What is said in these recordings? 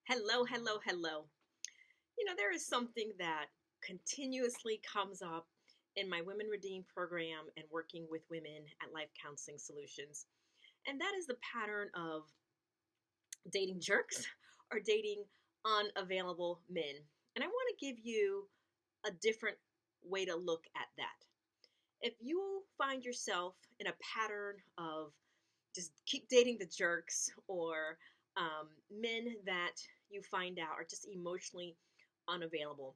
Hello, hello, hello. There is something that continuously comes up in my Women Redeemed program and working with women at Life Counseling Solutions. And that is the pattern of dating jerks or dating unavailable men. And I want to give you a different way to look at that. If you find yourself in a pattern of just keep dating the jerks or men that you find out are just emotionally unavailable.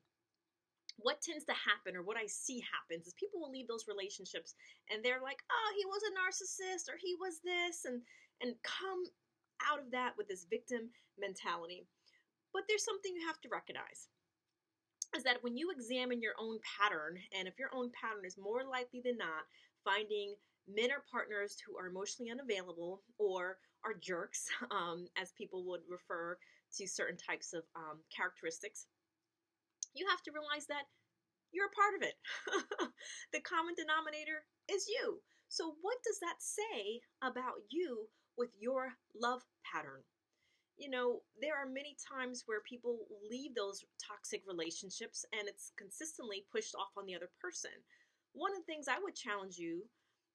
What tends to happen, or what I see happens, is people will leave those relationships and they're like, "Oh, he was a narcissist, or he was this," and come out of that with this victim mentality. But there's something you have to recognize is that when you examine your own pattern, and if your own pattern is more likely than not finding men or partners who are emotionally unavailable or are jerks, as people would refer to certain types of characteristics, you have to realize that you're a part of it. The common denominator is you. So, what does that say about you with your love pattern? There are many times where people leave those toxic relationships and it's consistently pushed off on the other person. One of the things I would challenge you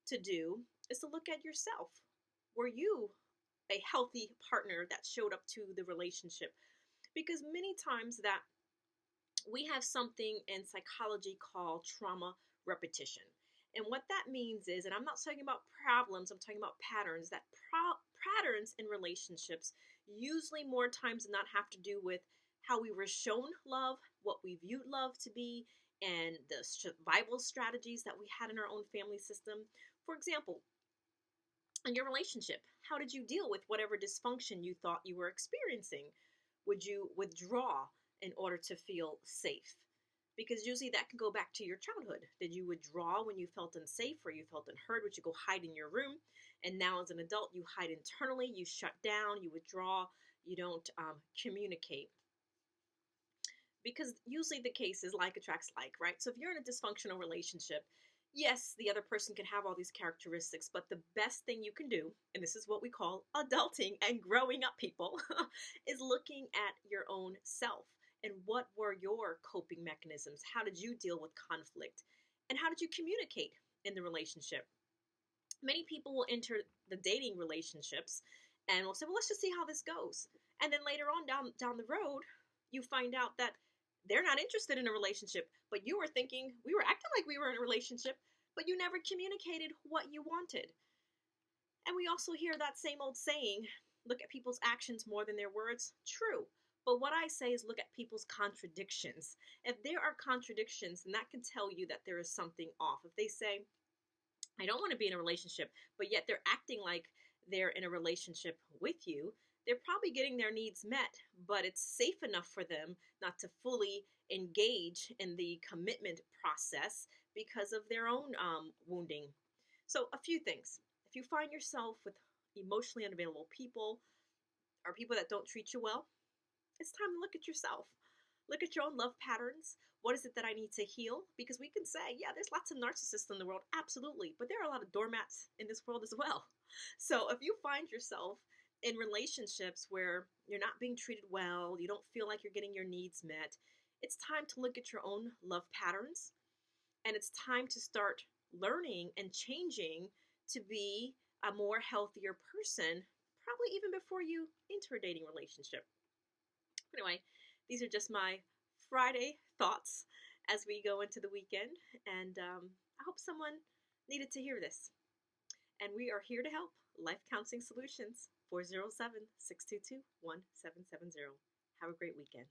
to do is to look at yourself. Were you a healthy partner that showed up to the relationship? Because many times that we have something in psychology called trauma repetition. And what that means is, and I'm not talking about problems, I'm talking about patterns, that patterns in relationships usually more times than not have to do with how we were shown love, what we viewed love to be, and the survival strategies that we had in our own family system. For example, in your relationship, how did you deal with whatever dysfunction you thought you were experiencing? Would you withdraw in order to feel safe? Because usually that can go back to your childhood. Did you withdraw when you felt unsafe or you felt unheard? Would you go hide in your room? And now as an adult, you hide internally, you shut down, you withdraw, you don't communicate. Because usually the case is like attracts like, right? So if you're in a dysfunctional relationship, yes, the other person can have all these characteristics, but the best thing you can do, and this is what we call adulting and growing up, people, is looking at your own self. And what were your coping mechanisms? How did you deal with conflict? And how did you communicate in the relationship? Many people will enter the dating relationships and will say, well, let's just see how this goes. And then later on down the road, you find out that they're not interested in a relationship, but you were thinking, we were acting like we were in a relationship, but you never communicated what you wanted. And we also hear that same old saying, look at people's actions more than their words. True. But what I say is look at people's contradictions. If there are contradictions, then that can tell you that there is something off. If they say, I don't want to be in a relationship, but yet they're acting like they're in a relationship with you, they're probably getting their needs met, but it's safe enough for them not to fully engage in the commitment process because of their own wounding. So, a few things. If you find yourself with emotionally unavailable people or people that don't treat you well, it's time to look at yourself. Look at your own love patterns. What is it that I need to heal? Because we can say, yeah, there's lots of narcissists in the world, absolutely, but there are a lot of doormats in this world as well. So if you find yourself in relationships where you're not being treated well, you don't feel like you're getting your needs met, it's time to look at your own love patterns, and it's time to start learning and changing to be a more healthier person, probably even before you enter a dating relationship. Anyway, these are just my Friday thoughts as we go into the weekend, and I hope someone needed to hear this. And we are here to help. Life Counseling Solutions, 407 622 1770. Have a great weekend.